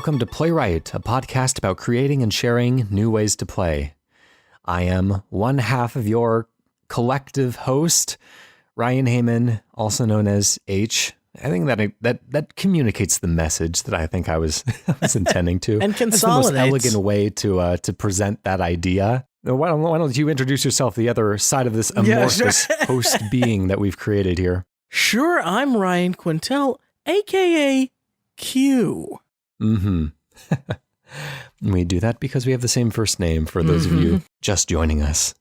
Welcome to Playwright, a podcast about creating and sharing new ways to play. I am one half of your collective host, Ryan Hamann, also known as H. I think that communicates the message that I think I was intending to. And consolidates. That's the most elegant way to present that idea. Why don't you introduce yourself, the other side of this amorphous host being that we've created here? Sure, I'm Ryan Quintal, a.k.a. Q. Mm-hmm. We do that because we have the same first name, for those of you just joining us.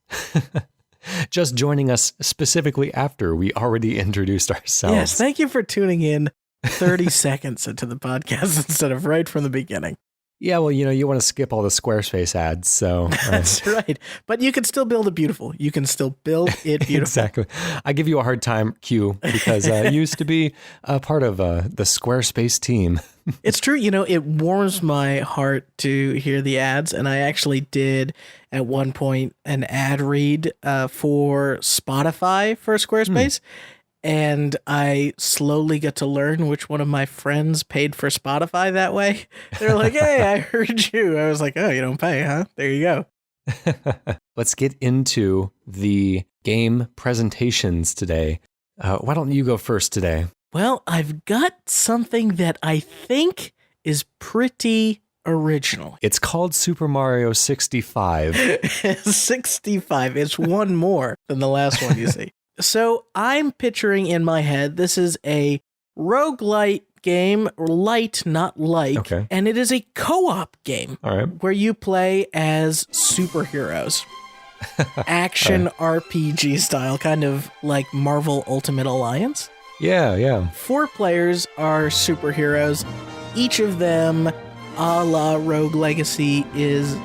Just joining us specifically after we already introduced ourselves. Yes, thank you for tuning in 30 seconds into the podcast instead of right from the beginning. Yeah, well, you want to skip all the Squarespace ads, so... That's right. But you can still build it beautiful. You can still build it beautiful. Exactly. I give you a hard time, Q, because you used to be a part of the Squarespace team. It's true. It warms my heart to hear the ads, and I actually did, at one point, an ad read for Spotify for Squarespace. And I slowly got to learn which one of my friends paid for Spotify that way. They're like, hey, I heard you. I was like, oh, you don't pay, huh? There you go. Let's get into the game presentations today. Why don't you go first today? Well, I've got something that I think is pretty original. It's called Super Mario 65. 65. It's one more than the last one, you see. So I'm picturing in my head, this is a roguelite game, light, not like, okay. And it is a co-op game. All right. Where you play as superheroes. Action RPG style, kind of like Marvel Ultimate Alliance. Yeah. 4 players are superheroes. Each of them, a la Rogue Legacy, is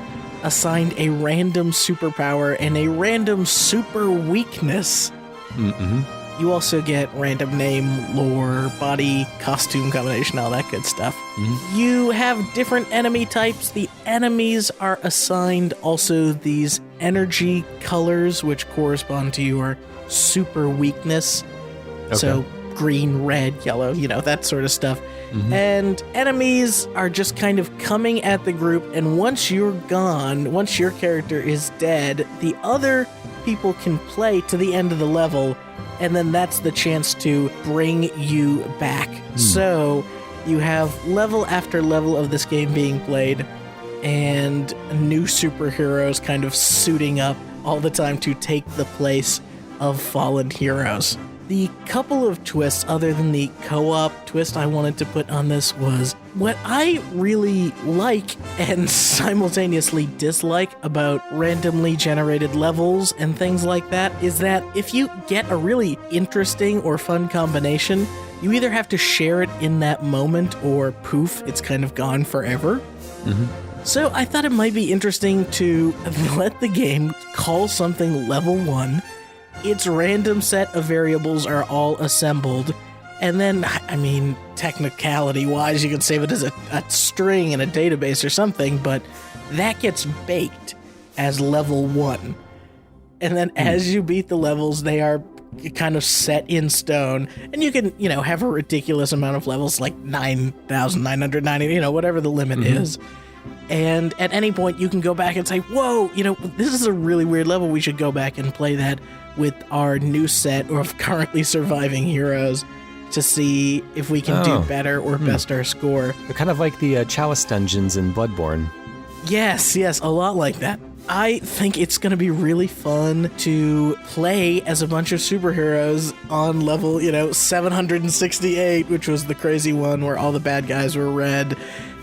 assigned a random superpower and a random super weakness. Mm-hmm. You also get random name, lore, body, costume combination, all that good stuff. Mm-hmm. You have different enemy types. The enemies are assigned also these energy colors, which correspond to your super weakness. Okay. So green, red, yellow, that sort of stuff. Mm-hmm. And enemies are just kind of coming at the group, and once you're gone, once your character is dead, the other people can play to the end of the level, and then that's the chance to bring you back. So you have level after level of this game being played, and new superheroes kind of suiting up all the time to take the place of fallen heroes. The couple of twists, other than the co-op twist I wanted to put on this, was what I really like and simultaneously dislike about randomly generated levels and things like that is that if you get a really interesting or fun combination, you either have to share it in that moment or poof, it's kind of gone forever. Mm-hmm. So I thought it might be interesting to let the game call something level 1. Its random set of variables are all assembled, and then, technicality-wise, you can save it as a string in a database or something, but that gets baked as level 1. And then as you beat the levels, they are kind of set in stone, and you can, have a ridiculous amount of levels, like 9,990, whatever the limit is. And at any point, you can go back and say, whoa, this is a really weird level. We should go back and play that with our new set of currently surviving heroes to see if we can do better or best our score. They're kind of like the Chalice dungeons in Bloodborne. Yes, a lot like that. I think it's going to be really fun to play as a bunch of superheroes on level, 768, which was the crazy one where all the bad guys were red.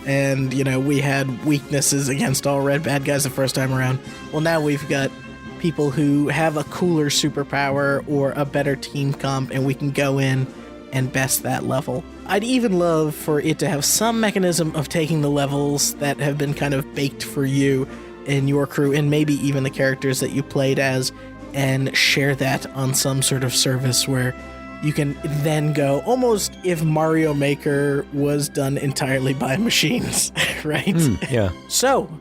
And, we had weaknesses against all red bad guys the first time around. Well, now we've got people who have a cooler superpower or a better team comp, and we can go in and best that level. I'd even love for it to have some mechanism of taking the levels that have been kind of baked for you and your crew, and maybe even the characters that you played as, and share that on some sort of service where you can then go almost if Mario Maker was done entirely by machines, right? Yeah. So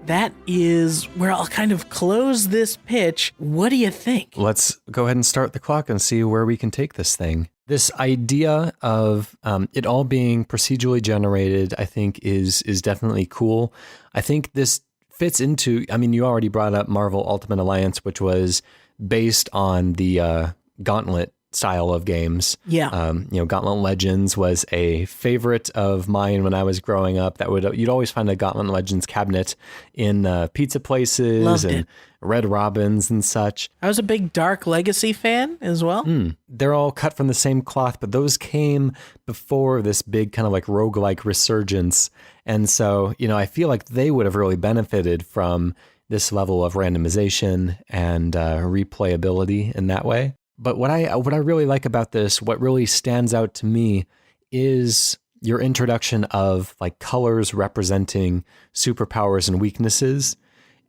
that is where I'll kind of close this pitch. What do you think? Let's go ahead and start the clock and see where we can take this thing. This idea of it all being procedurally generated, I think, is definitely cool. I think this fits into, I mean, you already brought up Marvel Ultimate Alliance, which was based on the Gauntlet style of games. Yeah. Gauntlet Legends was a favorite of mine when I was growing up. You'd always find a Gauntlet Legends cabinet in pizza places. Loved and it. Red Robins and such. I was a big Dark Legacy fan as well. They're all cut from the same cloth, but those came before this big kind of like roguelike resurgence. And so, I feel like they would have really benefited from this level of randomization and replayability in that way. But what I really like about this, what really stands out to me, is your introduction of like colors representing superpowers and weaknesses.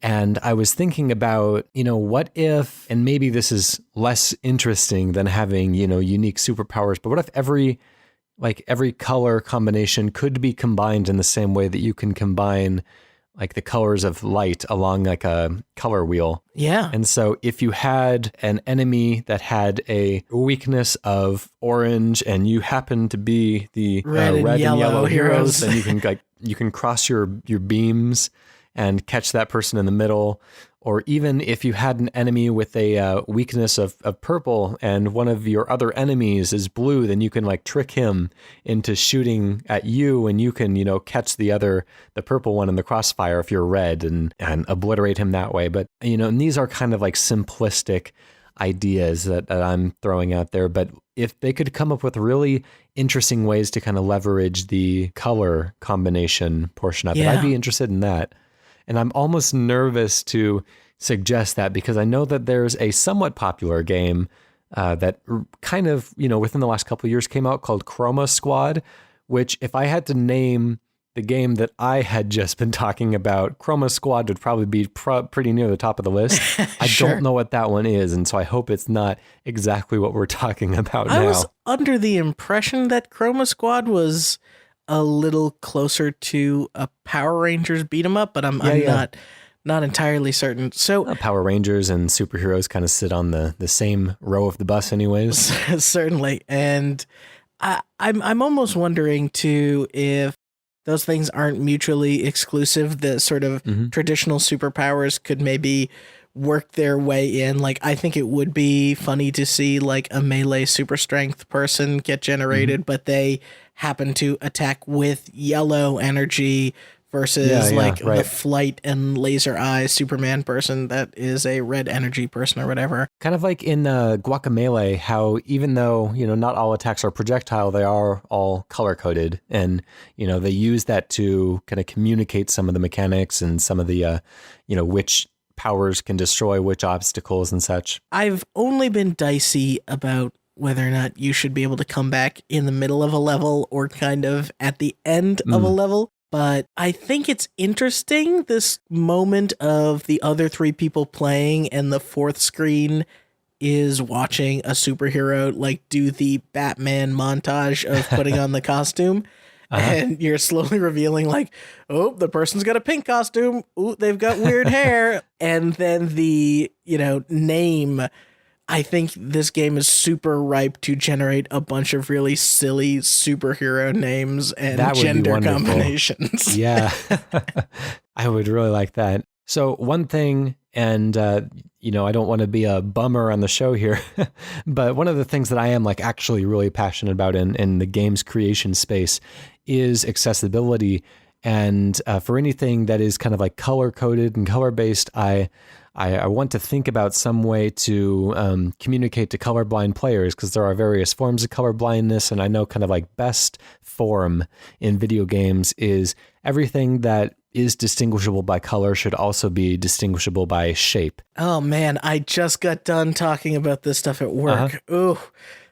And I was thinking about, what if, and maybe this is less interesting than having, unique superpowers, but what if every color combination could be combined in the same way that you can combine like the colors of light along like a color wheel. Yeah. And so if you had an enemy that had a weakness of orange and you happen to be the red and yellow heroes, then you can cross your beams and catch that person in the middle. Or even if you had an enemy with a weakness of purple and one of your other enemies is blue, then you can like trick him into shooting at you, and you can, catch the purple one in the crossfire if you're red and obliterate him that way. But, and these are kind of like simplistic ideas that I'm throwing out there. But if they could come up with really interesting ways to kind of leverage the color combination portion of it, I'd be interested in that. And I'm almost nervous to suggest that because I know that there's a somewhat popular game that kind of, within the last couple of years came out called Chroma Squad, which if I had to name the game that I had just been talking about, Chroma Squad would probably be pretty near the top of the list. I don't know what that one is, and so I hope it's not exactly what we're talking about now. I was under the impression that Chroma Squad was a little closer to a Power Rangers beat 'em up, but I'm not entirely certain. So Power Rangers and superheroes kind of sit on the same row of the bus anyways. Certainly. And I'm almost wondering too if those things aren't mutually exclusive. The sort of traditional superpowers could maybe work their way in. Like, I think it would be funny to see like a melee super strength person get generated, but they happen to attack with yellow energy versus the flight and laser eyes Superman person that is a red energy person or whatever. Kind of like in Guacamelee, how even though, not all attacks are projectile, they are all color coded. And, they use that to kind of communicate some of the mechanics and some of the, which powers can destroy which obstacles and such. I've only been dicey about whether or not you should be able to come back in the middle of a level or kind of at the end of a level. But I think it's interesting, this moment of the other three people playing and the fourth screen is watching a superhero like do the Batman montage of putting on the costume. And you're slowly revealing like, oh, the person's got a pink costume. Ooh, they've got weird hair. And then the, name. I think this game is super ripe to generate a bunch of really silly superhero names and gender combinations. Yeah. I would really like that. So one thing, and, I don't want to be a bummer on the show here, but one of the things that I am like actually really passionate about in the game's creation space is accessibility. And for anything that is kind of like color coded and color based, I want to think about some way to communicate to colorblind players, because there are various forms of colorblindness, and I know kind of like best form in video games is everything that is distinguishable by color should also be distinguishable by shape. Oh man, I just got done talking about this stuff at work. Ooh.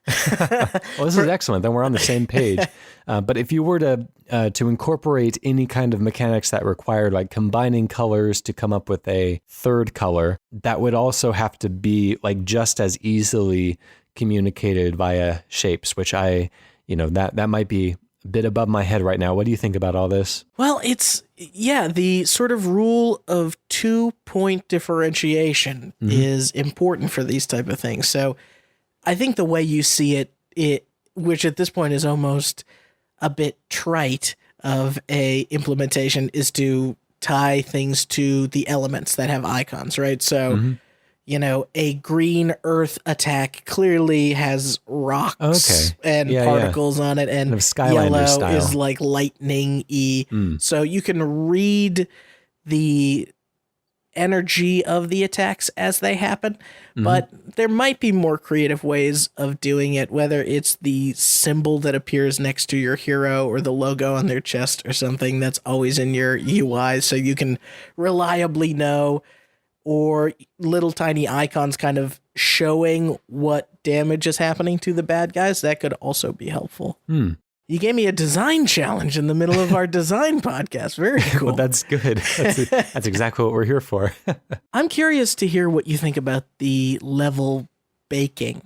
Well, this is excellent. Then we're on the same page. But if you were to incorporate any kind of mechanics that required like combining colors to come up with a third color, that would also have to be like just as easily communicated via shapes, which that might be a bit above my head right now. What do you think about all this? Well, it's, the sort of rule of 2-point differentiation is important for these type of things. So I think the way you see it which at this point is almost a bit trite of a implementation, is to tie things to the elements that have icons, right? So, a green earth attack clearly has rocks and particles on it, and yellow style is like lightning-y. So you can read the energy of the attacks as they happen, but there might be more creative ways of doing it, whether it's the symbol that appears next to your hero or the logo on their chest or something that's always in your UI so you can reliably know, or little tiny icons kind of showing what damage is happening to the bad guys. That could also be helpful. You gave me a design challenge in the middle of our design podcast. Very cool. Well, that's good. That's exactly what we're here for. I'm curious to hear what you think about the level baking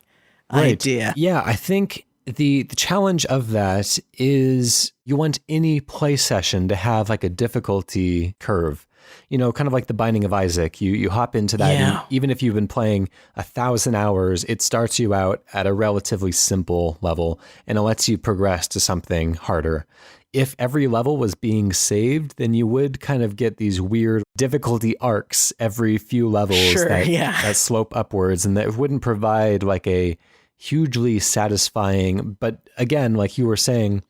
idea. Yeah, I think the challenge of that is you want any play session to have like a difficulty curve. Kind of like the Binding of Isaac. You hop into that, and even if you've been playing 1,000 hours, it starts you out at a relatively simple level, and it lets you progress to something harder. If every level was being saved, then you would kind of get these weird difficulty arcs every few levels that slope upwards, and that wouldn't provide like a hugely satisfying, but again, like you were saying,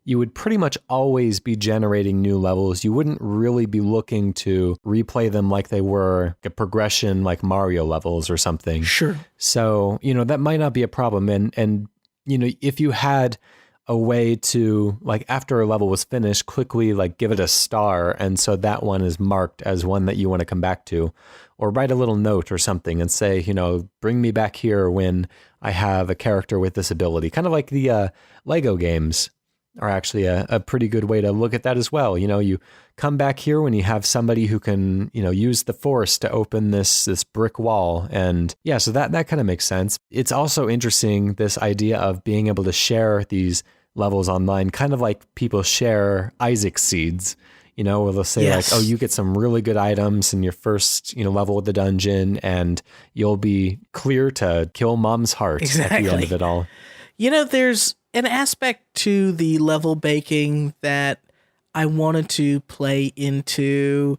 you would pretty much always be generating new levels. You wouldn't really be looking to replay them like they were a progression like Mario levels or something. Sure. So, that might not be a problem. And if you had a way to, like, after a level was finished, quickly like give it a star, and so that one is marked as one that you want to come back to, or write a little note or something and say, bring me back here when I have a character with this ability. Kind of like the Lego games are actually a pretty good way to look at that as well. You come back here when you have somebody who can, use the force to open this brick wall. And so that kind of makes sense. It's also interesting, this idea of being able to share these levels online, kind of like people share Isaac seeds, where they'll say like, oh, you get some really good items in your first, level of the dungeon, and you'll be clear to kill mom's heart at the end of it all. There's an aspect to the level baking that I wanted to play into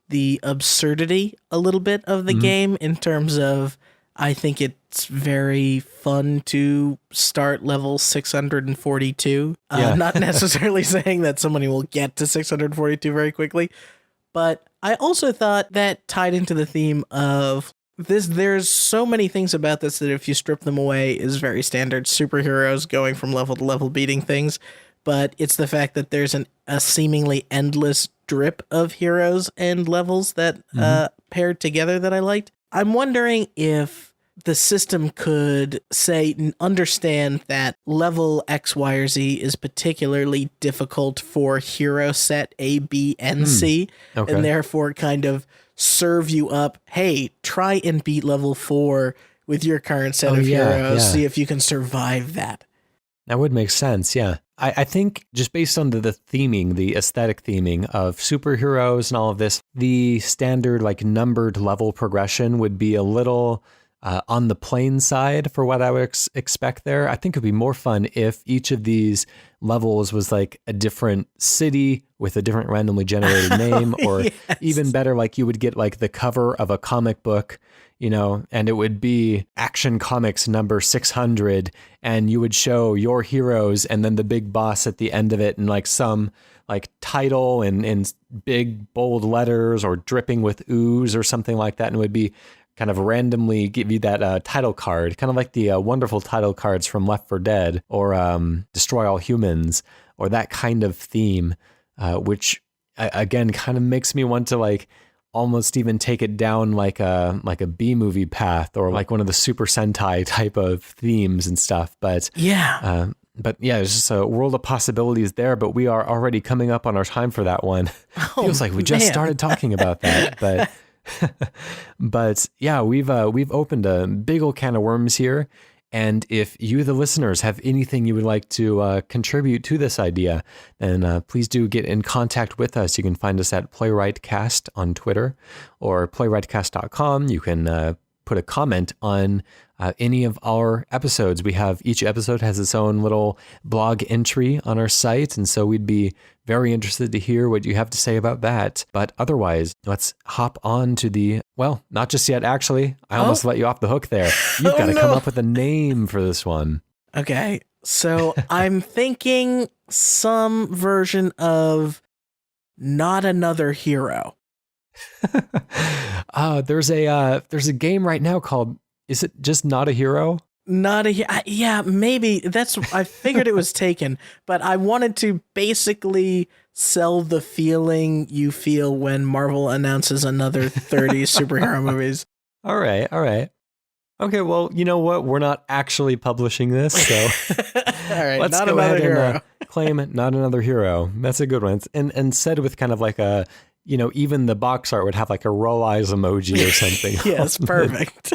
the absurdity a little bit of the game, in terms of, I think it's very fun to start level 642. Not necessarily saying that somebody will get to 642 very quickly, but I also thought that tied into the theme of this. There's so many things about this that if you strip them away is very standard superheroes going from level to level beating things, but it's the fact that there's a seemingly endless drip of heroes and levels that paired together that I liked. I'm wondering if the system could understand that level X, Y, or Z is particularly difficult for hero set A, B, and C, and therefore kind of serve you up, hey, try and beat level 4 with your current set of heroes, see if you can survive that. That would make sense, yeah. I think just based on the theming, the aesthetic theming of superheroes and all of this, the standard like numbered level progression would be a little on the plain side for what I would expect there. I think it'd be more fun if each of these levels was like a different city with a different randomly generated name, or even better, like you would get like the cover of a comic book, and it would be Action Comics number 600, and you would show your heroes and then the big boss at the end of it, and like some like title in big bold letters or dripping with ooze or something like that, and it would be kind of randomly give you that title card, kind of like the wonderful title cards from Left 4 Dead or Destroy All Humans, or that kind of theme, which again kind of makes me want to like almost even take it down like a B-movie path, or like one of the Super Sentai type of themes and stuff. But it's just a world of possibilities there, but we are already coming up on our time for that one. Feels like we just started talking about that, but but yeah, we've opened a big old can of worms here. And if you, the listeners, have anything you would like to contribute to this idea, then please do get in contact with us. You can find us at PlaywrightCast on Twitter or playwrightcast.com. You can put a comment on any of our episodes. Each episode has its own little blog entry on our site, and so we'd be very interested to hear what you have to say about that. But otherwise, let's hop on to not just yet, actually. I almost let you off the hook there. You've got to come up with a name for this one. Okay, so I'm thinking some version of Not Another Hero. There's a game right now called, is it just Not a Hero? Yeah, maybe I figured it was taken, but I wanted to basically sell the feeling you feel when Marvel announces another 30 superhero movies. All right. Okay, well, you know what? We're not actually publishing this, so all right, let's Not go Another ahead Hero. and claim it Not Another Hero. That's a good one. And said with kind of like a, even the box art would have like a roll eyes emoji or something. Yes, perfect.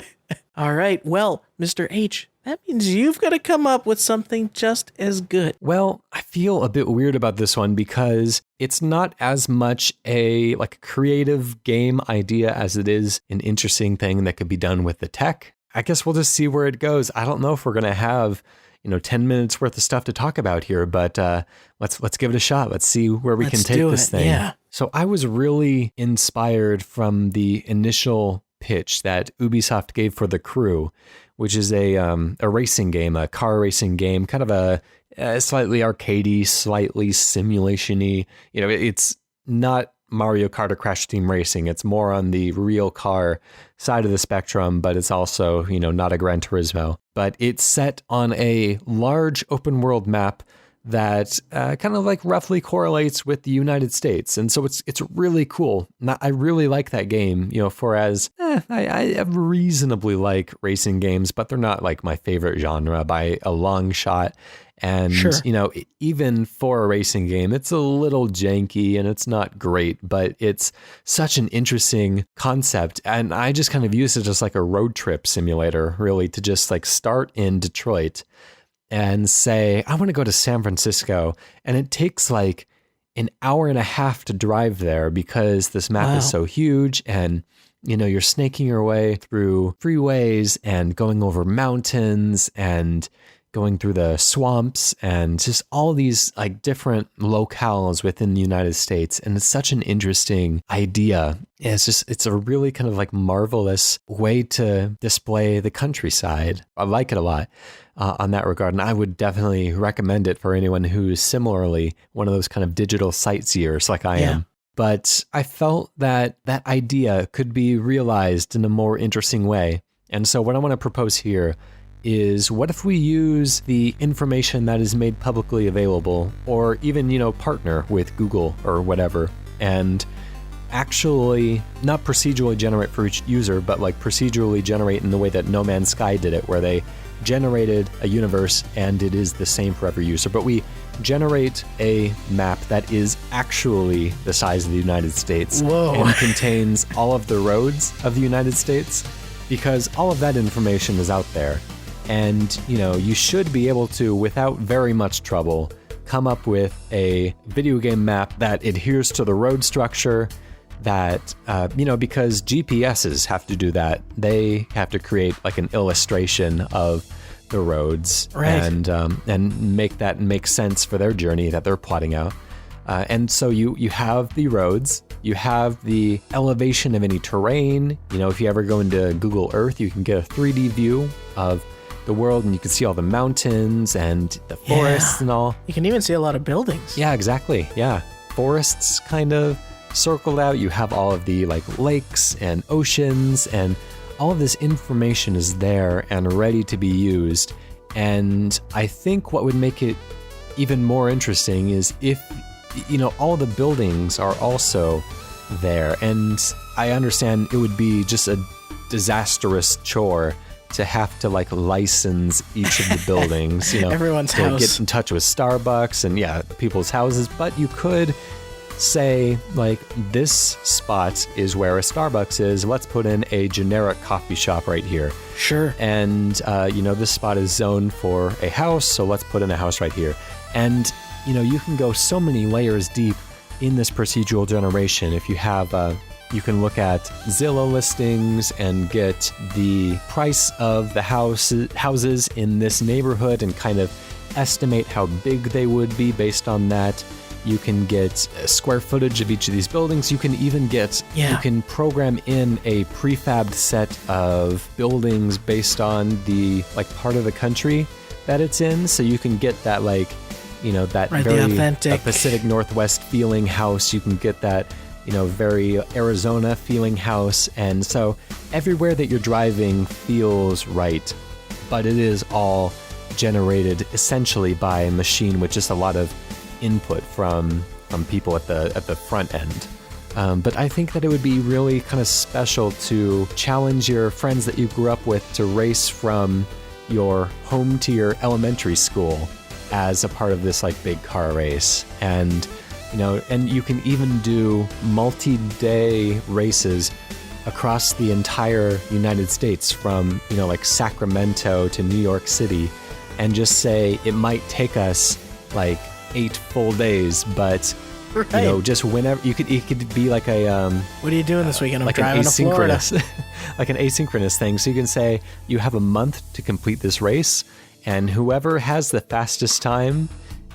All right, well, Mr. H, that means you've got to come up with something just as good. Well, I feel a bit weird about this one because it's not as much a creative game idea as it is an interesting thing that could be done with the tech. I guess we'll just see where it goes. I don't know if we're going to have, 10 minutes worth of stuff to talk about here, but let's give it a shot. Let's see where we can take this thing. Yeah. So I was really inspired from the initial pitch that Ubisoft gave for The Crew, which is a racing game, a car racing game, kind of a slightly arcadey, slightly simulation-y. It's not Mario Kart or Crash Team Racing. It's more on the real car side of the spectrum, but it's also, not a Gran Turismo. But it's set on a large open world map that kind of roughly correlates with the United States. And so it's really cool. I really like that game, I reasonably like racing games, but they're not like my favorite genre by a long shot. And, sure. Even for a racing game, it's a little janky and it's not great, but it's such an interesting concept. And I just kind of use it as like a road trip simulator, really, to just start in Detroit and say, I want to go to San Francisco. And it takes an hour and a half to drive there because this map is so huge. And, you're snaking your way through freeways and going over mountains and going through the swamps and just all these different locales within the United States. And it's such an interesting idea. And it's a really kind of marvelous way to display the countryside. I like it a lot on that regard. And I would definitely recommend it for anyone who's similarly one of those kind of digital sightseers like I am. But I felt that idea could be realized in a more interesting way. And so what I want to propose here is, what if we use the information that is made publicly available, or even, partner with Google or whatever, and actually not procedurally generate for each user, but procedurally generate in the way that No Man's Sky did it, where they generated a universe and it is the same for every user. But we generate a map that is actually the size of the United States. Whoa. And contains all of the roads of the United States, because all of that information is out there. And, you should be able to, without very much trouble, come up with a video game map that adheres to the road structure, that, because GPSs have to do that. They have to create an illustration of the roads, right, and make that make sense for their journey that they're plotting out. And so you have the roads, you have the elevation of any terrain. If you ever go into Google Earth, you can get a 3D view of the world and you can see all the mountains and the forests and all. You can even see a lot of buildings. Yeah, exactly. Yeah. Forests kind of circled out. You have all of the lakes and oceans, and all of this information is there and ready to be used. And I think what would make it even more interesting is if, all the buildings are also there. And I understand it would be just a disastrous chore to have to license each of the buildings, everyone's to house, get in touch with Starbucks and people's houses. But you could say this spot is where a Starbucks is. Let's put in a generic coffee shop right here. Sure. And this spot is zoned for a house, so let's put in a house right here. And you can go so many layers deep in this procedural generation if you have You can look at Zillow listings and get the price of the houses in this neighborhood and kind of estimate how big they would be based on that. You can get square footage of each of these buildings. You can even get, you can program in a prefabbed set of buildings based on the like part of the country that it's in. So you can get that like, that very authentic Pacific Northwest feeling house. You can get that, very Arizona feeling house. And so everywhere that you're driving feels right, but it is all generated essentially by a machine with just a lot of input from people at the front end. But I think that it would be really kind of special to challenge your friends that you grew up with to race from your home to your elementary school as a part of this like big car race. And and you can even do multi-day races across the entire United States from like Sacramento to New York City, and just say it might take us like 8 full days, but just whenever it could be like a what are you doing this weekend? I'm like driving to Florida. like an asynchronous thing. So you can say you have a month to complete this race, and whoever has the fastest time,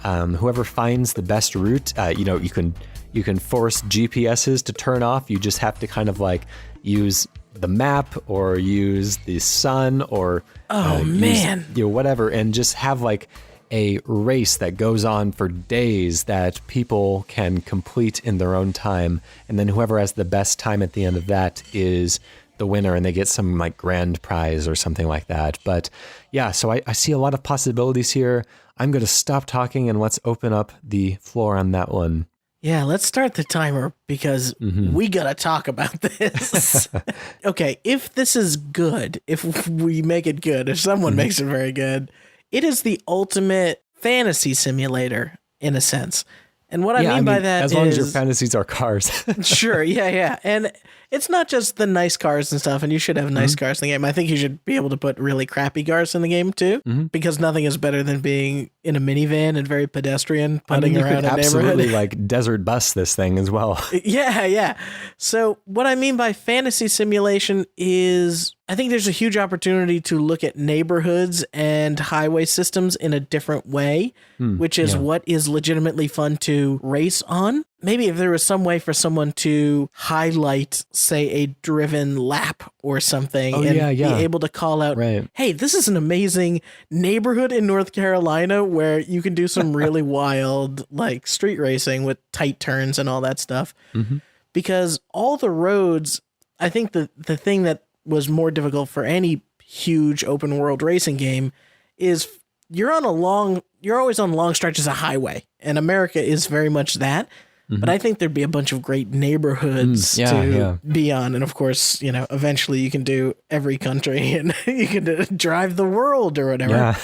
whoever finds the best route, you can force GPSs to turn off. You just have to kind of like use the map or use the sun or use, whatever, and just have like a race that goes on for days that people can complete in their own time. And then whoever has the best time at the end of that is the winner, and they get some like grand prize or something like that. But yeah, so I see a lot of possibilities here. I'm going to stop talking and let's open up the floor on that one. Yeah, let's start the timer because we got to talk about this. Okay, if this is good, if we make it good, if someone makes it very good, it is the ultimate fantasy simulator in a sense. And what I mean by that is... as long as your fantasies are cars. Sure, yeah. And it's not just the nice cars and stuff, and you should have nice cars in the game. I think you should be able to put really crappy cars in the game, too, because nothing is better than being in a minivan and very pedestrian, putting around a neighborhood. Absolutely, like, desert bus this thing as well. Yeah. So what I mean by fantasy simulation is... I think there's a huge opportunity to look at neighborhoods and highway systems in a different way, which is what is legitimately fun to race on. Maybe if there was some way for someone to highlight, say, a driven lap or something be able to call out, hey, this is an amazing neighborhood in North Carolina where you can do some really wild like street racing with tight turns and all that stuff. Because all the roads, I think the thing that was more difficult for any huge open world racing game is you're always on long stretches of highway, and America is very much that. But I think there'd be a bunch of great neighborhoods to be on. And of course, eventually you can do every country and you can drive the world or whatever. Yeah.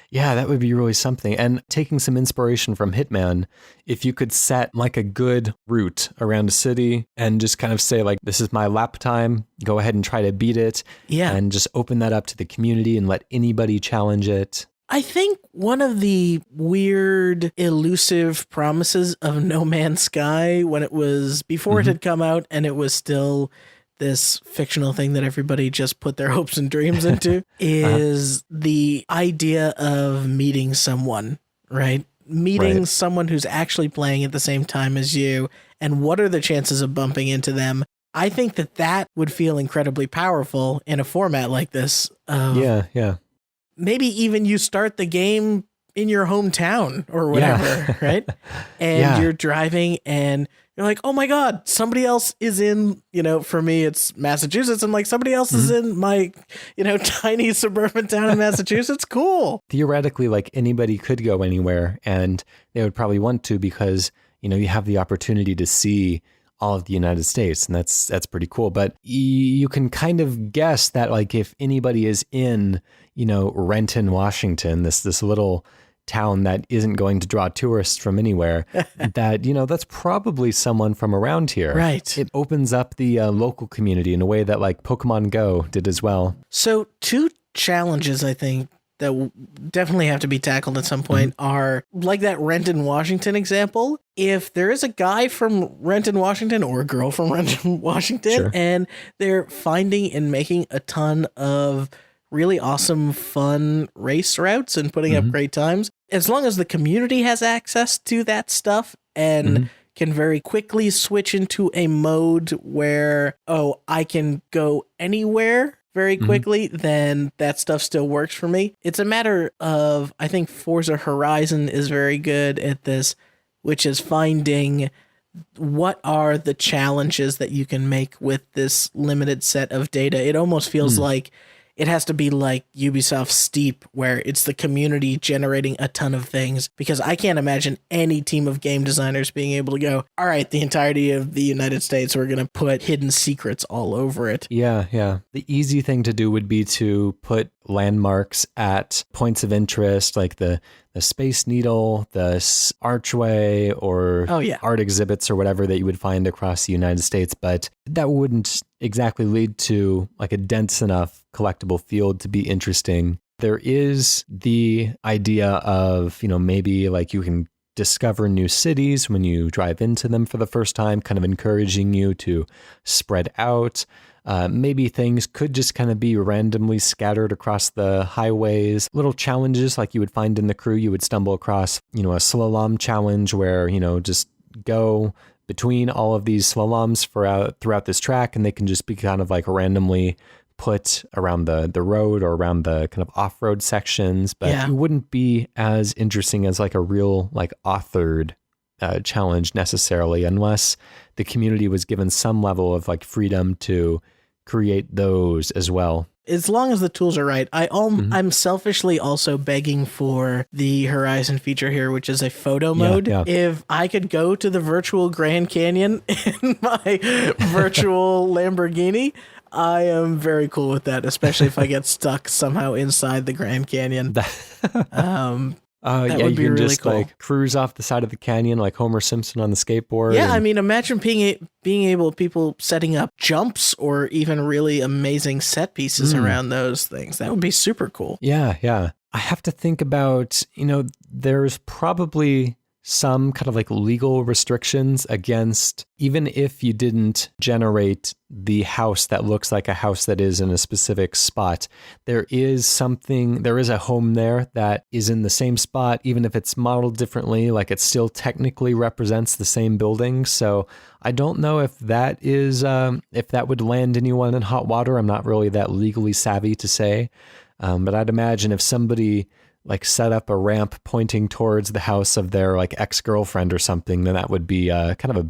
Yeah, that would be really something. And taking some inspiration from Hitman, if you could set like a good route around a city and just kind of say like, this is my lap time, go ahead and try to beat it. Yeah. And just open that up to the community and let anybody challenge it. I think one of the weird, elusive promises of No Man's Sky when it was before it had come out and it was still this fictional thing that everybody just put their hopes and dreams into is the idea of meeting someone, right? Meeting someone who's actually playing at the same time as you, and what are the chances of bumping into them? I think that would feel incredibly powerful in a format like this. Yeah. Maybe even you start the game in your hometown or whatever, right? And you're driving and you're like, oh my God, somebody else is in, for me, it's Massachusetts. And like somebody else is in my, tiny suburban town in Massachusetts. Cool. Theoretically, like anybody could go anywhere, and they would probably want to because, you have the opportunity to see all of the United States, and that's pretty cool. But you can kind of guess that like if anybody is in, Renton, Washington, this little town that isn't going to draw tourists from anywhere, that, that's probably someone from around here. Right. It opens up the local community in a way that like Pokemon Go did as well. So 2 challenges, I think, that will definitely have to be tackled at some point are like that Renton, Washington example. if there is a guy from Renton, Washington, or a girl from Renton, Washington, Sure. and they're finding and making a ton of really awesome, fun race routes and putting up great times, as long as the community has access to that stuff and can very quickly switch into a mode where, oh, I can go anywhere very quickly, then that stuff still works for me. It's a matter of, I think Forza Horizon is very good at this, which is finding what are the challenges that you can make with this limited set of data. It almost feels like it has to be like Ubisoft Steep, where it's the community generating a ton of things, because I can't imagine any team of game designers being able to go, all right, the entirety of the United States, we're going to put hidden secrets all over it. Yeah. The easy thing to do would be to put landmarks at points of interest, like the Space Needle, the Archway, or art exhibits or whatever that you would find across the United States. But that wouldn't exactly lead to like a dense enough collectible field to be interesting. There is the idea of, maybe like you can discover new cities when you drive into them for the first time, kind of encouraging you to spread out. Maybe things could just kind of be randomly scattered across the highways. Little challenges like you would find in the crew. You would stumble across, a slalom challenge where, just go between all of these slaloms throughout this track, and they can just be kind of like randomly put around the road or around the kind of off-road sections. But it wouldn't be as interesting as like a real like authored challenge necessarily, unless the community was given some level of like freedom to create those as well. As long as the tools are right. I'm selfishly also begging for the Horizon feature here, which is a photo mode. Yeah. If I could go to the virtual Grand Canyon in my virtual Lamborghini, I am very cool with that, especially if I get stuck somehow inside the Grand Canyon. That would be you can really just cool. Like cruise off the side of the canyon like Homer Simpson on the skateboard. Yeah, I mean, imagine being able, people setting up jumps or even really amazing set pieces around those things. That would be super cool. Yeah. I have to think about, there's probably some kind of like legal restrictions against, even if you didn't generate the house that looks like a house that is in a specific spot, there is a home there that is in the same spot, even if it's modeled differently, like it still technically represents the same building. So I don't know if that would land anyone in hot water. I'm not really that legally savvy to say, but I'd imagine if somebody like set up a ramp pointing towards the house of their like ex-girlfriend or something, then that would be kind of a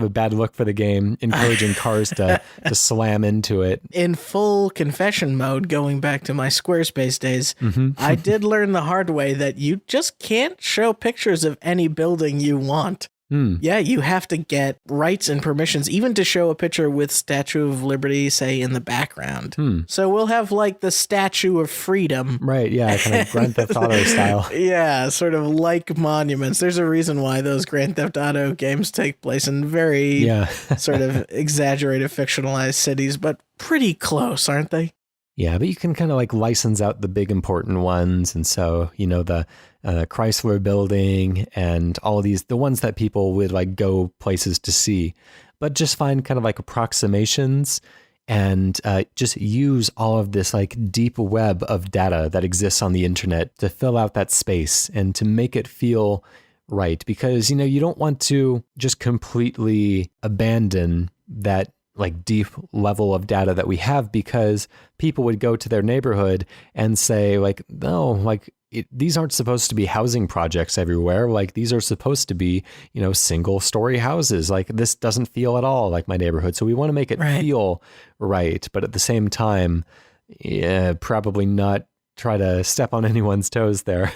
bad look for the game, encouraging cars to slam into it. In full confession mode, going back to my Squarespace days, I did learn the hard way that you just can't show pictures of any building you want. Yeah, you have to get rights and permissions, even to show a picture with Statue of Liberty, say, in the background. So we'll have like the Statue of Freedom. Right, yeah, kind of Grand Theft Auto style. Yeah, sort of like monuments. There's a reason why those Grand Theft Auto games take place in very sort of exaggerated, fictionalized cities, but pretty close, aren't they? Yeah, but you can kind of like license out the big important ones. And so, the Chrysler building and all of these, the ones that people would like go places to see, but just find kind of like approximations and just use all of this like deep web of data that exists on the internet to fill out that space and to make it feel right. Because, you don't want to just completely abandon that like deep level of data that we have, because people would go to their neighborhood and say like, no, like these aren't supposed to be housing projects everywhere. Like these are supposed to be, single story houses. Like this doesn't feel at all like my neighborhood. So we want to make it feel right. But at the same time, probably not try to step on anyone's toes there.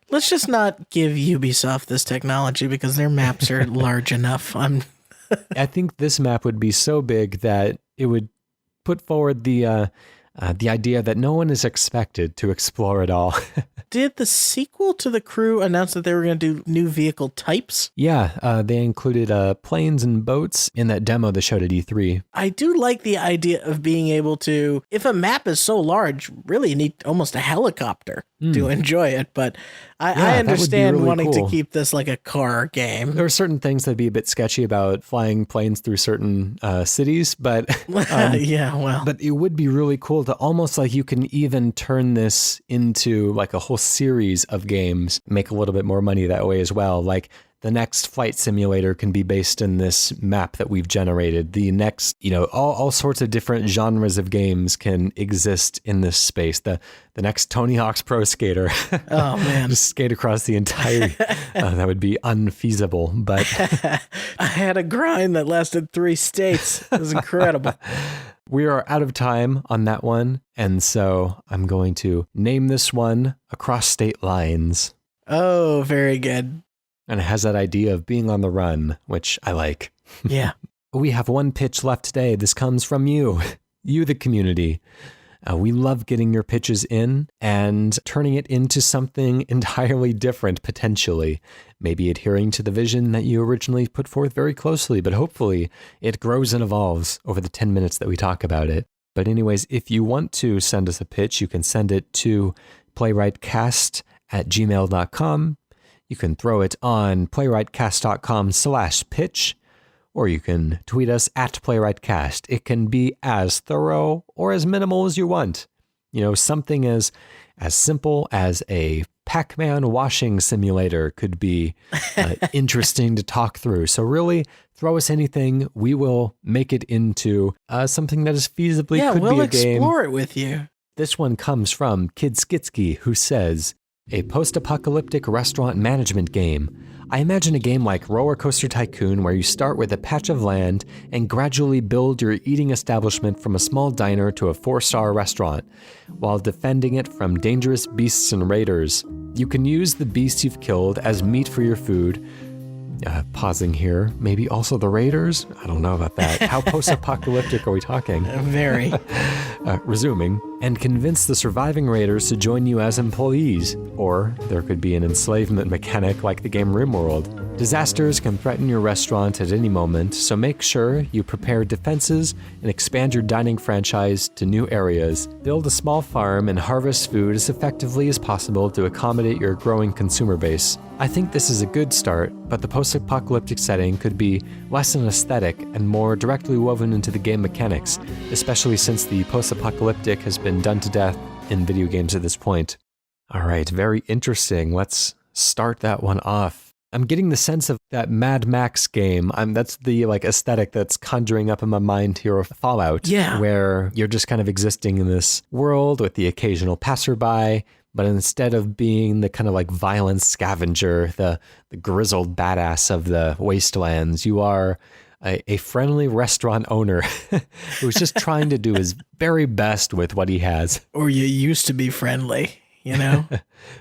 Let's just not give Ubisoft this technology because their maps are large enough. I think this map would be so big that it would put forward the The idea that no one is expected to explore it all. Did the sequel to The Crew announce that they were going to do new vehicle types? Yeah, they included planes and boats in that demo they showed at E3. I do like the idea of being able to, if a map is so large, really you need almost a helicopter to enjoy it. But I understand really wanting to keep this like a car game. There are certain things that'd be a bit sketchy about flying planes through certain cities, but but it would be really cool to almost like you can even turn this into like a whole series of games, make a little bit more money that way as well. Like the next flight simulator can be based in this map that we've generated. The next, all sorts of different genres of games can exist in this space. The next Tony Hawk's Pro Skater. Oh, man. Just skate across the entire... that would be unfeasible, but... I had a grind that lasted 3 states. It was incredible. We are out of time on that one, and so I'm going to name this one Across State Lines. Oh, very good. And it has that idea of being on the run, which I like. Yeah. We have one pitch left today. This comes from you, the community. We love getting your pitches in and turning it into something entirely different, potentially. Maybe adhering to the vision that you originally put forth very closely, but hopefully it grows and evolves over the 10 minutes that we talk about it. But anyways, if you want to send us a pitch, you can send it to playwrightcast@gmail.com. You can throw it on playwrightcast.com/pitch, or you can tweet us at playwrightcast. It can be as thorough or as minimal as you want. Something as simple as a Pac-Man washing simulator could be interesting to talk through. So really, throw us anything. We will make it into something that is feasibly could be a game. Yeah, we'll explore it with you. This one comes from Kid Skitzky, who says, a post-apocalyptic restaurant management game. I imagine a game like Roller Coaster Tycoon where you start with a patch of land and gradually build your eating establishment from a small diner to a 4-star restaurant, while defending it from dangerous beasts and raiders. You can use the beasts you've killed as meat for your food. Pausing here, maybe also the raiders? I don't know about that. How post-apocalyptic are we talking? Very. Resuming, and convince the surviving raiders to join you as employees. Or there could be an enslavement mechanic like the game RimWorld. Disasters can threaten your restaurant at any moment, so make sure you prepare defenses and expand your dining franchise to new areas. Build a small farm and harvest food as effectively as possible to accommodate your growing consumer base. I think this is a good start, but the post-apocalyptic setting could be less an aesthetic and more directly woven into the game mechanics, especially since the post-apocalyptic has been done to death in video games at this point. All right, very interesting. Let's start that one off. I'm getting the sense of that Mad Max game. That's the aesthetic that's conjuring up in my mind here of Fallout. Yeah. Where you're just kind of existing in this world with the occasional passerby, but instead of being the kind of violent scavenger, the grizzled badass of the wastelands, you are a friendly restaurant owner who's just trying to do his very best with what he has. Or you used to be friendly.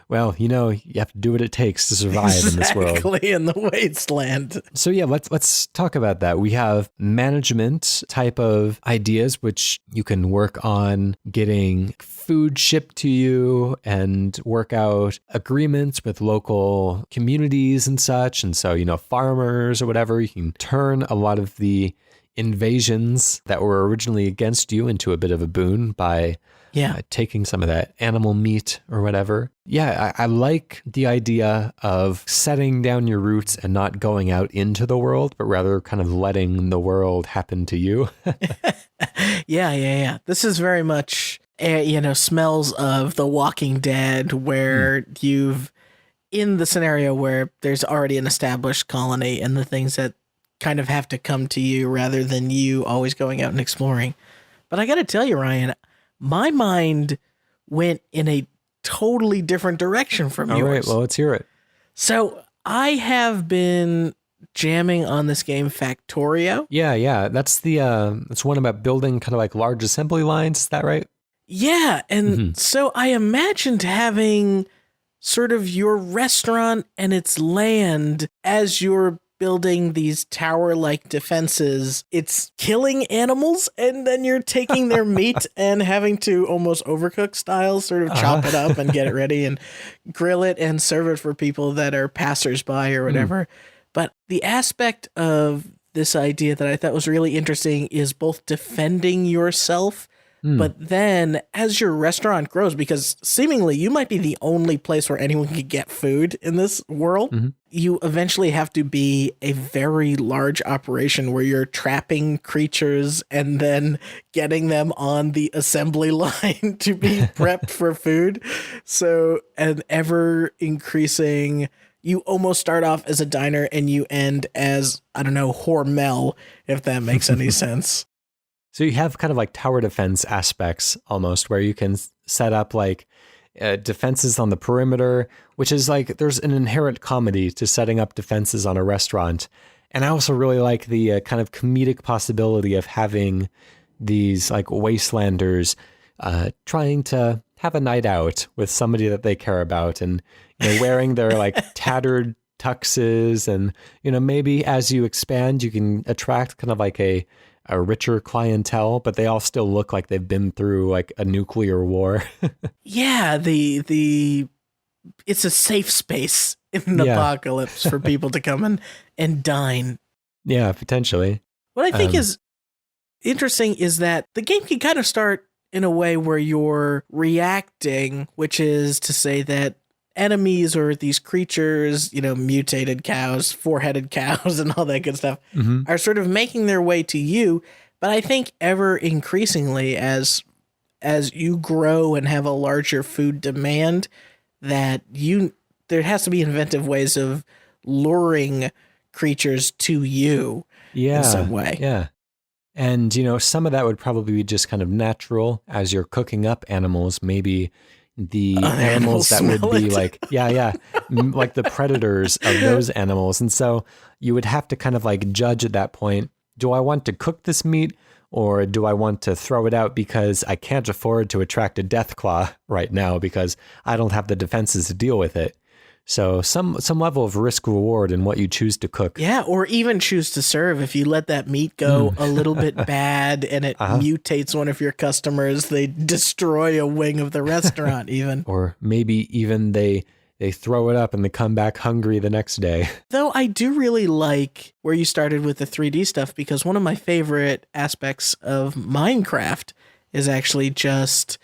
Well, you have to do what it takes to survive in this world. Exactly, in the wasteland. So yeah, let's talk about that. We have management type of ideas, which you can work on getting food shipped to you and work out agreements with local communities and such. And so, farmers or whatever, you can turn a lot of the invasions that were originally against you into a bit of a boon by taking some of that animal meat or whatever. Yeah, I like the idea of setting down your roots and not going out into the world, but rather kind of letting the world happen to you. Yeah. This is very much, smells of The Walking Dead, where you've, in the scenario where there's already an established colony and the things that kind of have to come to you rather than you always going out and exploring. But I got to tell you, Ryan, my mind went in a totally different direction from yours. All right, well, let's hear it. So I have been jamming on this game Factorio. Yeah. That's that's one about building kind of large assembly lines. Is that right? Yeah, and so I imagined having sort of your restaurant and its land as your building these tower-like defenses, it's killing animals, and then you're taking their meat and having to almost overcook style, sort of chop it up and get it ready and grill it and serve it for people that are passersby or whatever. But the aspect of this idea that I thought was really interesting is both defending yourself, but then as your restaurant grows, because seemingly you might be the only place where anyone can get food in this world, you eventually have to be a very large operation where you're trapping creatures and then getting them on the assembly line to be prepped for food. So an ever increasing, you almost start off as a diner and you end as, I don't know, Hormel, if that makes any sense. So you have kind of like tower defense aspects almost, where you can set up like defenses on the perimeter, which is like there's an inherent comedy to setting up defenses on a restaurant. And I also really like the kind of comedic possibility of having these like wastelanders trying to have a night out with somebody that they care about, and wearing their like tattered tuxes, and maybe as you expand you can attract kind of like a richer clientele, but they all still look like they've been through like a nuclear war. Yeah, it's a safe space in the apocalypse for people to come and dine. Yeah, potentially. What I think is interesting is that the game can kind of start in a way where you're reacting, which is to say that enemies or these creatures, mutated cows, four-headed cows and all that good stuff are sort of making their way to you. But I think ever increasingly as you grow and have a larger food demand, that there has to be inventive ways of luring creatures to you in some way. Yeah. And, some of that would probably be just kind of natural as you're cooking up animals, maybe the animals that would be like, like the predators of those animals. And so you would have to kind of like judge at that point, do I want to cook this meat or do I want to throw it out because I can't afford to attract a death claw right now because I don't have the defenses to deal with it. So some level of risk reward in what you choose to cook. Yeah, or even choose to serve. If you let that meat go a little bit bad and it mutates one of your customers, they destroy a wing of the restaurant even. Or maybe even they throw it up and they come back hungry the next day. Though I do really like where you started with the 3D stuff, because one of my favorite aspects of Minecraft is actually just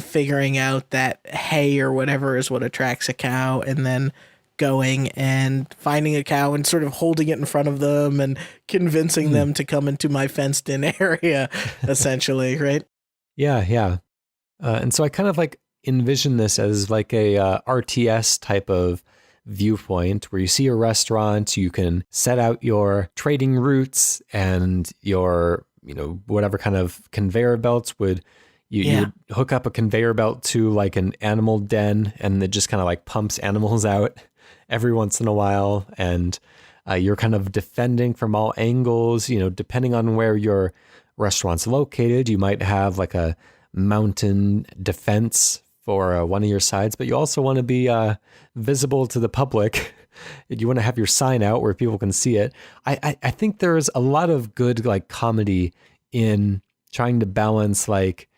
figuring out that hay or whatever is what attracts a cow, and then going and finding a cow and sort of holding it in front of them and convincing them to come into my fenced in area, essentially, right? Yeah. And so I kind of like envision this as like a RTS type of viewpoint where you see a restaurant, you can set out your trading routes and your, whatever kind of conveyor belts would. You would hook up a conveyor belt to like an animal den, and it just kind of like pumps animals out every once in a while. And you're kind of defending from all angles, depending on where your restaurant's located. You might have like a mountain defense for one of your sides, but you also want to be visible to the public. You want to have your sign out where people can see it. I think there's a lot of good like comedy in trying to balance like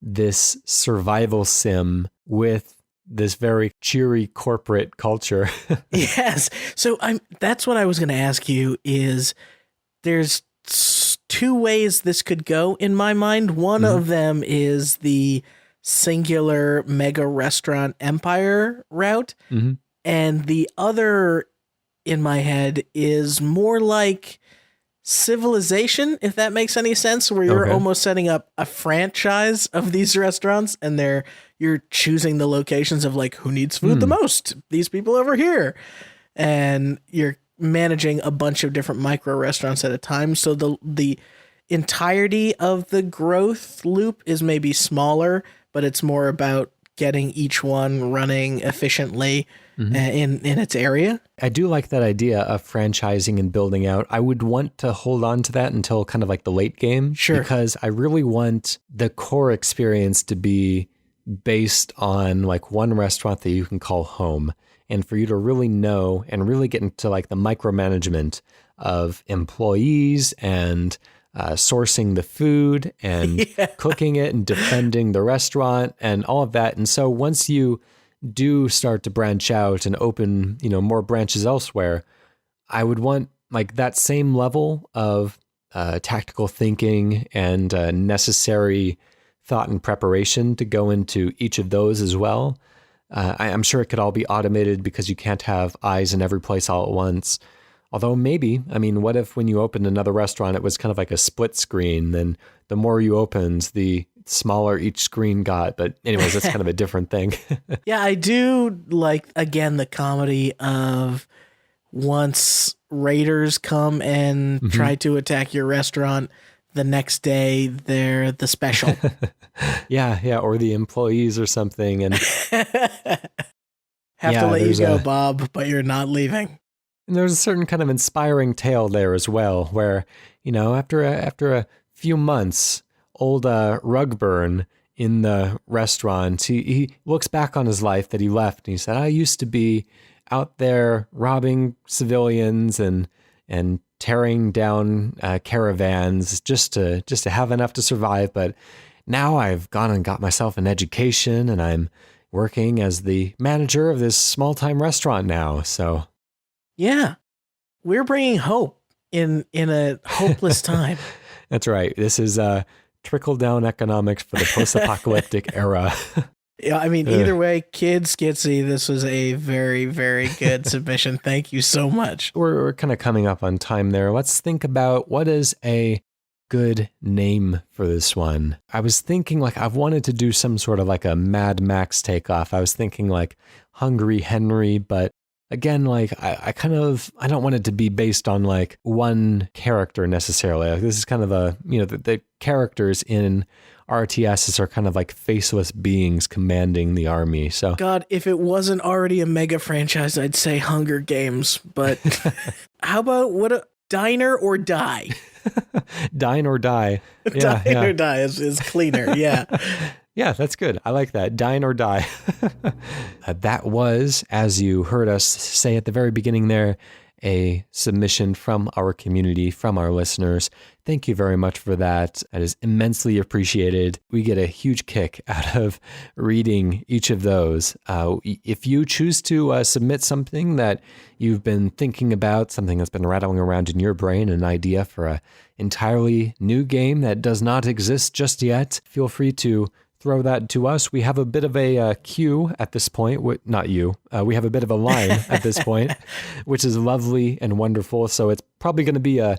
this survival sim with this very cheery corporate culture. Yes. So that's what I was going to ask you is there's two ways this could go in my mind. One of them is the singular mega restaurant empire route. And the other in my head is more like Civilization, if that makes any sense, where you're almost setting up a franchise of these restaurants, and you're choosing the locations of like who needs food the most, these people over here, and you're managing a bunch of different micro restaurants at a time. So the entirety of the growth loop is maybe smaller, but it's more about getting each one running efficiently in its area. I do like that idea of franchising and building out. I would want to hold on to that until kind of like the late game. Sure. Because I really want the core experience to be based on like one restaurant that you can call home. and for you to really know and really get into like the micromanagement of employees and sourcing the food and cooking it and defending the restaurant and all of that. And so once you do start to branch out and open, more branches elsewhere, I would want like that same level of tactical thinking and necessary thought and preparation to go into each of those as well. I'm sure it could all be automated because you can't have eyes in every place all at once. Although maybe, what if when you opened another restaurant, it was kind of like a split screen? Then the more you opened, the smaller each screen got. But anyways, that's kind of a different thing. Yeah, I do like, again, the comedy of once raiders come and try to attack your restaurant, the next day they're the special. Yeah, or the employees or something. And have to let you go, Bob, but you're not leaving. And there's a certain kind of inspiring tale there as well, where, after a few months, old Rugburn in the restaurant, he looks back on his life that he left, and he said, I used to be out there robbing civilians and tearing down caravans just to have enough to survive. But now I've gone and got myself an education, and I'm working as the manager of this small-time restaurant now. So, yeah, we're bringing hope in a hopeless time. That's right. This is trickle-down economics for the post-apocalyptic era. Yeah, either way, Kid Skitzky, this was a very, very good submission. Thank you so much. We're kind of coming up on time there. Let's think about what is a good name for this one. I was thinking I've wanted to do some sort of like a Mad Max takeoff. I was thinking like Hungry Henry, but again, I don't want it to be based on like one character necessarily. Like, this is kind of the characters in RTSs are kind of like faceless beings commanding the army. So God, if it wasn't already a mega franchise, I'd say Hunger Games, but how about Diner or Die? Dine or Die. Yeah, Dine or Die is cleaner. Yeah. Yeah, that's good. I like that. Dine or Die. That was, as you heard us say at the very beginning there, a submission from our community, from our listeners. Thank you very much for that. That is immensely appreciated. We get a huge kick out of reading each of those. If you choose to submit something that you've been thinking about, something that's been rattling around in your brain, an idea for an entirely new game that does not exist just yet, feel free to throw that to us. We have a bit of a queue at this point. Not you. We have a bit of a line at this point, which is lovely and wonderful. So it's probably going to be a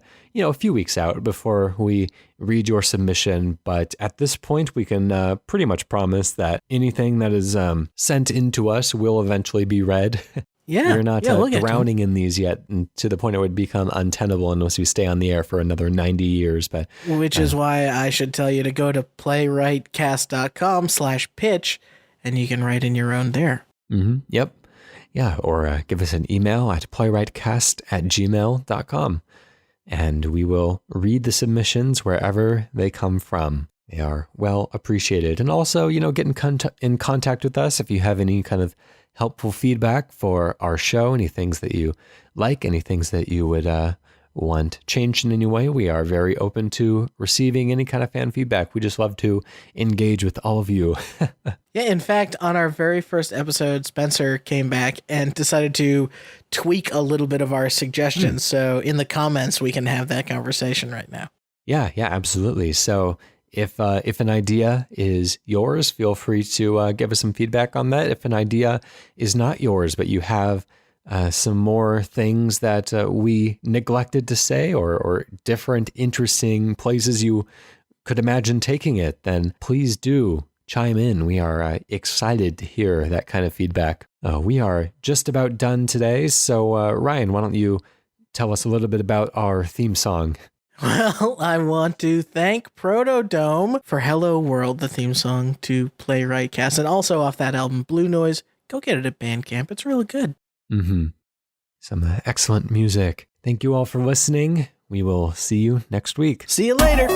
few weeks out before we read your submission. But at this point, we can pretty much promise that anything that is sent into us will eventually be read. Yeah, we're not drowning in these yet, and to the point it would become untenable unless we stay on the air for another 90 years. But which is why I should tell you to go to playwrightcast.com/pitch, and you can write in your own there. Mm-hmm. Yep. Yeah, or give us an email at playwrightcast@gmail.com, and we will read the submissions wherever they come from. They are well appreciated. And also, get in contact with us if you have any kind of helpful feedback for our show, any things that you like, any things that you would want changed in any way. We are very open to receiving any kind of fan feedback. We just love to engage with all of you. Yeah, in fact, on our very first episode, Spencer came back and decided to tweak a little bit of our suggestions. So in the comments, we can have that conversation right now. Yeah, absolutely. So if an idea is yours, feel free to give us some feedback on that. If an idea is not yours, but you have some more things that we neglected to say or different interesting places you could imagine taking it, then please do chime in. We are excited to hear that kind of feedback. We are just about done today. So Ryan, why don't you tell us a little bit about our theme song? Well, I want to thank Protodome for Hello World, the theme song to Playwright Cast, and also off that album, Blue Noise. Go get it at Bandcamp. It's really good. Mm-hmm. Some excellent music. Thank you all for listening. We will see you next week. See you later.